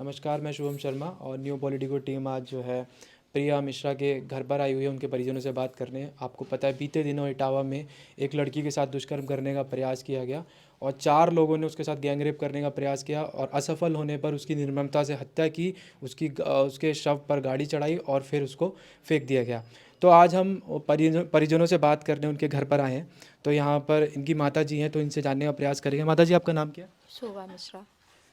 नमस्कार, मैं शुभम शर्मा और न्यू पॉलिटिको टीम आज जो है प्रिया मिश्रा के घर पर आई हुई है उनके परिजनों से बात करने। आपको पता है बीते दिनों इटावा में एक लड़की के साथ दुष्कर्म करने का प्रयास किया गया और 4 लोगों ने उसके साथ गैंगरेप करने का प्रयास किया और असफल होने पर उसकी निर्ममता से हत्या की, उसके शव पर गाड़ी चढ़ाई और फिर उसको फेंक दिया गया। तो आज हम परिजनों से बात करने उनके घर पर आए हैं। तो यहाँ पर इनकी माता जी हैं, तो इनसे जानने का प्रयास करेंगे। माता जी, आपका नाम क्या है? शोभा मिश्रा।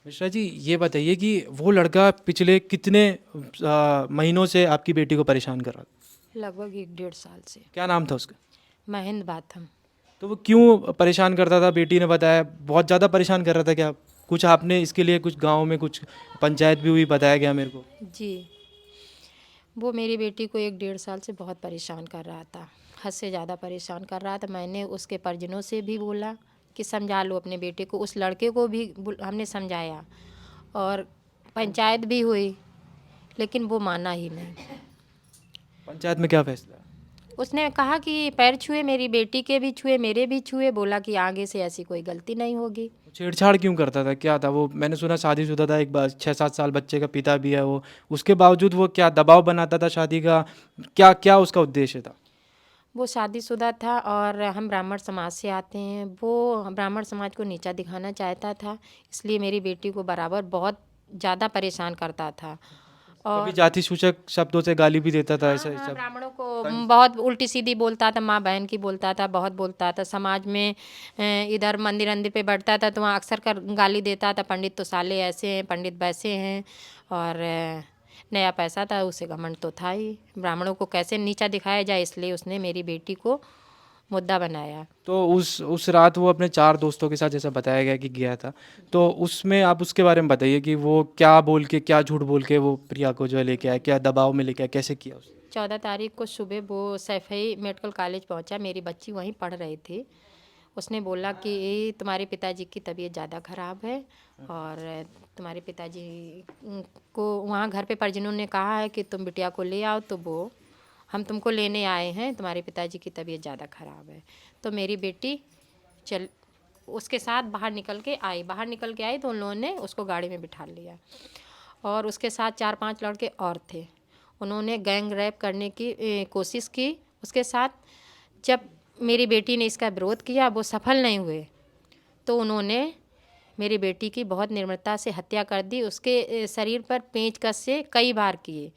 मिश्रा जी, ये बताइए कि वो लड़का पिछले कितने महीनों से आपकी बेटी को परेशान कर रहा था? लगभग 1 डेढ़ साल से। क्या नाम था उसका? महेंद्र बाथम। तो वो क्यों परेशान करता था? बेटी ने बताया बहुत ज़्यादा परेशान कर रहा था क्या? कुछ आपने इसके लिए कुछ गांव में कुछ पंचायत भी हुई, बताया गया मेरे को। जी, वो मेरी बेटी को 1 डेढ़ साल से बहुत परेशान कर रहा था, हद से ज़्यादा परेशान कर रहा था। मैंने उसके परिजनों से भी बोला कि समझा लो अपने बेटे को, उस लड़के को भी हमने समझाया और पंचायत भी हुई, लेकिन वो माना ही नहीं। पंचायत में क्या फैसला? उसने कहा कि पैर छुए, मेरी बेटी के भी छुए, मेरे भी छुए, बोला कि आगे से ऐसी कोई गलती नहीं होगी। छेड़छाड़ क्यों करता था? क्या था वो? मैंने सुना शादीशुदा था, एक बार 6-7 साल बच्चे का पिता भी है वो। उसके बावजूद वो क्या दबाव बनाता था शादी का? क्या क्या उसका उद्देश्य था? वो शादीशुदा था और हम ब्राह्मण समाज से आते हैं। वो ब्राह्मण समाज को नीचा दिखाना चाहता था, इसलिए मेरी बेटी को बराबर बहुत ज़्यादा परेशान करता था। कभी और जाति सूचक शब्दों से गाली भी देता था, हाँ ऐसा हाँ, सब? ब्राह्मणों को बहुत उल्टी सीधी बोलता था, माँ बहन की बोलता था, बहुत बोलता था। समाज में इधर मंदिर अंदिर पे बैठता था तो वहाँ अक्सर कर गाली देता था, पंडित तो साले ऐसे हैं, पंडित वैसे हैं। और नया पैसा था, उसे घमंड तो था ही। ब्राह्मणों को कैसे नीचा दिखाया जाए, इसलिए उसने मेरी बेटी को मुद्दा बनाया। तो उस रात वो अपने 4 दोस्तों के साथ, जैसा बताया गया कि गया था, तो उसमें आप उसके बारे में बताइए कि वो क्या बोल के, क्या झूठ बोल के वो प्रिया को जो है लेके आया, क्या दबाव में लेके आया, कैसे किया उसने? 14 तारीख को सुबह वो सैफई मेडिकल कॉलेज पहुंचा, मेरी बच्ची वहीं पढ़ रही थी। उसने बोला कि तुम्हारे पिताजी की तबीयत ज़्यादा ख़राब है और तुम्हारे पिताजी को वहाँ घर पे परिजनों ने कहा है कि तुम बिटिया को ले आओ, तो वो हम तुमको लेने आए हैं, तुम्हारे पिताजी की तबीयत ज़्यादा ख़राब है। तो मेरी बेटी चल उसके साथ बाहर निकल के आई तो उन लोगों ने उसको गाड़ी में बिठा लिया और उसके साथ 4-5 लड़के और थे। उन्होंने गैंग रेप करने की कोशिश की उसके साथ। जब मेरी बेटी ने इसका विरोध किया, वो सफल नहीं हुए, तो उन्होंने मेरी बेटी की बहुत निर्ममता से हत्या कर दी। उसके शरीर पर पेंचकस से कई बार किए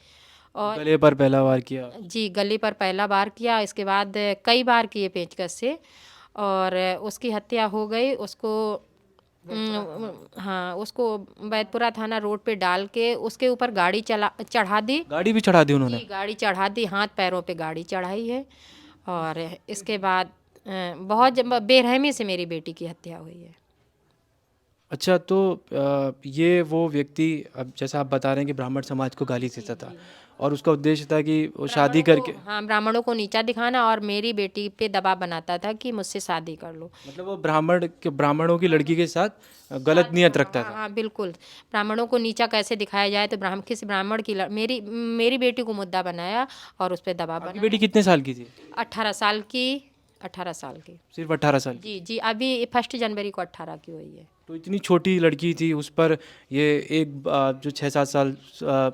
और गले पर पहला वार किया? जी, गले पर पहला बार किया, इसके बाद कई बार किए पेंचकस से और उसकी हत्या हो गई। उसको हाँ, उसको बैतपुरा थाना रोड पे डाल के उसके ऊपर गाड़ी चढ़ा दी। गाड़ी भी चढ़ा दी उन्होंने? जी, गाड़ी चढ़ा दी, हाथ पैरों पे गाड़ी चढ़ाई है और इसके बाद बहुत बेरहमी से मेरी बेटी की हत्या हुई है। अच्छा, तो ये वो व्यक्ति, अब जैसा आप बता रहे हैं कि ब्राह्मण समाज को गाली देता था और उसका उद्देश्य था कि वो शादी करके, हाँ, ब्राह्मणों को नीचा दिखाना और मेरी बेटी पे दबाव बनाता था कि मुझसे शादी कर लो। मतलब वो ब्राह्मणों की लड़की के साथ गलत नियत रखता हाँ था? हाँ, बिल्कुल। ब्राह्मणों को नीचा कैसे दिखाया जाए, तो किसी ब्राह्मण की मेरी बेटी को मुद्दा बनाया और उस पर दबाव आपकी बनाया। बेटी कितने साल की थी? 18 साल की। 18 साल की। सिर्फ 18 साल की? जी जी, अभी 1 जनवरी को 18 की हुई है। तो इतनी छोटी लड़की थी, उस पर ये एक जो 6-7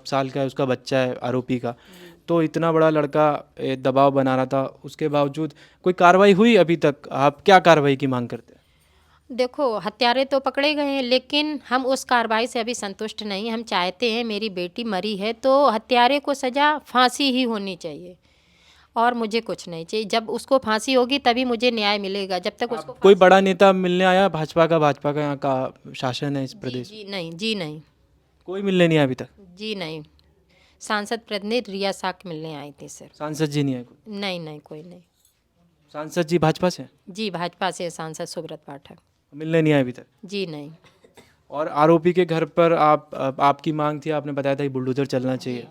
साल का है उसका बच्चा है आरोपी का, तो इतना बड़ा लड़का दबाव बना रहा था, उसके बावजूद कोई कार्रवाई हुई अभी तक? आप क्या कार्रवाई की मांग करते हैं? देखो, हत्यारे तो पकड़े गए हैं, लेकिन हम उस कार्रवाई से अभी संतुष्ट नहीं। हम चाहते हैं, मेरी बेटी मरी है तो हत्यारे को सज़ा फांसी ही होनी चाहिए और मुझे कुछ नहीं चाहिए। जब उसको फांसी होगी तभी मुझे न्याय मिलेगा, जब तक उसको कोई फांसी। बड़ा नेता मिलने आया भाजपा का यहाँ का शासन है इस जी प्रदेश में? जी नहीं, जी नहीं, कोई मिलने नहीं आया अभी तक? जी नहीं। सांसद प्रतिनिधि रिया साक मिलने आई थी सर। सांसद जी नहीं आए कोई? नहीं नहीं, कोई नहीं। सांसद जी भाजपा से हैं? जी, भाजपा से सांसद सुब्रत पाठक। मिलने नहीं आए अभी तक? जी नहीं। और आरोपी के घर पर आपकी मांग थी, आपने बताया था कि बुलडोजर चलना चाहिए।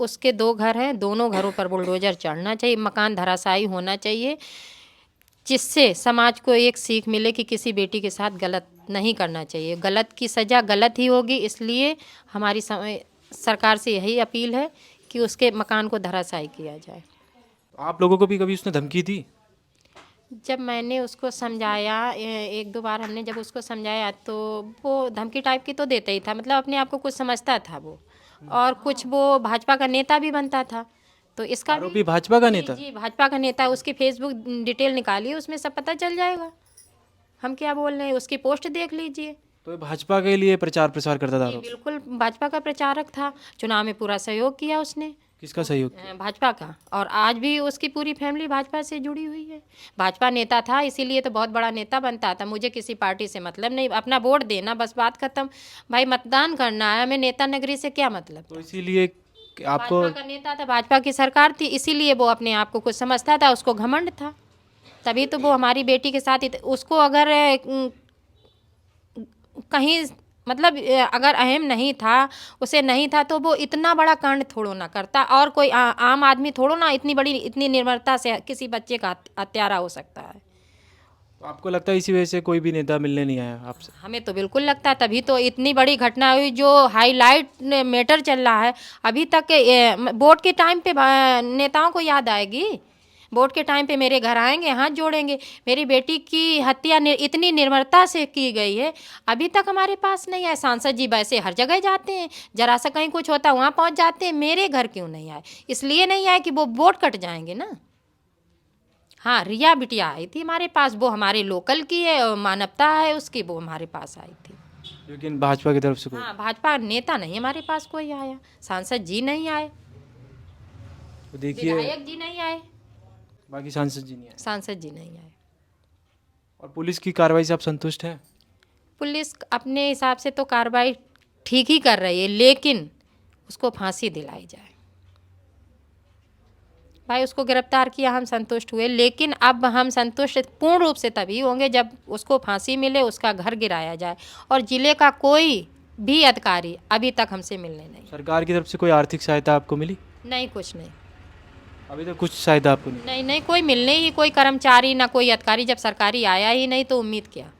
उसके 2 घर हैं, दोनों घरों पर बुलडोजर चढ़ना चाहिए, मकान धराशायी होना चाहिए, जिससे समाज को एक सीख मिले कि किसी बेटी के साथ गलत नहीं करना चाहिए। गलत की सज़ा गलत ही होगी, इसलिए हमारी सरकार से यही अपील है कि उसके मकान को धराशायी किया जाए। आप लोगों को भी कभी उसने धमकी दी? जब मैंने उसको समझाया, एक दो बार हमने जब उसको समझाया तो वो धमकी टाइप की तो देता ही था, मतलब अपने आप को कुछ समझता था वो, और कुछ वो भाजपा का नेता भी बनता था। तो इसका भी आरोपी भाजपा का जी नेता? जी भाजपा का नेता है। उसकी फेसबुक डिटेल निकालिए, उसमें सब पता चल जाएगा हम क्या बोल रहे हैं। उसकी पोस्ट देख लीजिए। तो ये भाजपा के लिए प्रचार प्रसार करता था जी आरोपी? बिल्कुल भाजपा का प्रचारक था। चुनाव में पूरा सहयोग किया उसने, किसका सहयोग किया? भाजपा का। और आज भी उसकी पूरी फैमिली भाजपा से जुड़ी हुई है। भाजपा नेता था इसीलिए तो बहुत बड़ा नेता बनता था। मुझे किसी पार्टी से मतलब नहीं, अपना वोट देना बस, बात खत्म। भाई मतदान करना है, हमें नेता नगरी से क्या मतलब तो था। इसीलिए आपको भाजपा का नेता था, भाजपा की सरकार थी, इसीलिए वो अपने आप को कुछ समझता था, उसको घमंड था। तभी तो वो हमारी बेटी के साथ उसको अगर कहीं मतलब अगर अहम नहीं था, उसे नहीं था, तो वो इतना बड़ा कांड थोड़ो ना करता। और कोई आम आदमी थोड़ो ना इतनी बड़ी इतनी निर्भरता से किसी बच्चे का हत्यारा हो सकता है। तो आपको लगता है इसी वजह से कोई भी नेता मिलने नहीं आया आपसे? हमें तो बिल्कुल लगता है, तभी तो इतनी बड़ी घटना हुई जो हाईलाइट मैटर चल रहा है अभी तक। वोट के टाइम पे नेताओं को याद आएगी। वोट के टाइम पे मेरे घर आएंगे, हाथ जोड़ेंगे। मेरी बेटी की हत्या इतनी निर्ममता से की गई है, अभी तक हमारे पास नहीं आए। सांसद जी वैसे हर जगह जाते हैं, जरा सा कहीं कुछ होता वहाँ पहुँच जाते हैं। मेरे घर क्यों नहीं आए? इसलिए नहीं आए कि वो वोट कट जाएंगे ना। हाँ, रिया बिटिया आई थी हमारे पास, वो हमारे लोकल की है और मानवता है उसकी, वो हमारे पास आई थी। लेकिन भाजपा की तरफ से कोई? हाँ, भाजपा नेता नहीं हमारे पास कोई आया। सांसद जी नहीं आए, तो देखिए, विधायक जी नहीं आए, बाकी सांसद जी नहीं आए। सांसद जी नहीं आए। और पुलिस की कार्रवाई से आप संतुष्ट हैं? पुलिस अपने हिसाब से तो कार्रवाई ठीक ही कर रही है, लेकिन उसको फांसी दिलाई जाए। भाई उसको गिरफ्तार किया, हम संतुष्ट हुए, लेकिन अब हम संतुष्ट पूर्ण रूप से तभी होंगे जब उसको फांसी मिले, उसका घर गिराया जाए। और जिले का कोई भी अधिकारी अभी तक हमसे मिलने नहीं। सरकार की तरफ से कोई आर्थिक सहायता आपको मिली? नहीं, कुछ नहीं। अभी तक कुछ सहायता आपको नहीं? नहीं नहीं, कोई मिलने ही, कोई कर्मचारी ना कोई अधिकारी, जब सरकारी आया ही नहीं तो उम्मीद क्या।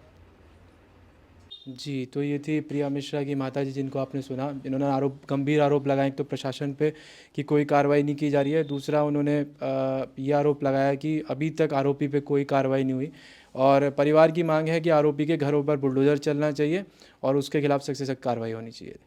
जी, तो ये थी प्रिया मिश्रा की माताजी, जिनको आपने सुना। इन्होंने गंभीर आरोप लगाए, एक तो प्रशासन पे कि कोई कार्रवाई नहीं की जा रही है, दूसरा उन्होंने ये आरोप लगाया कि अभी तक आरोपी पे कोई कार्रवाई नहीं हुई। और परिवार की मांग है कि आरोपी के घरों पर बुलडोज़र चलना चाहिए और उसके खिलाफ सख्त से सख्त कार्रवाई होनी चाहिए।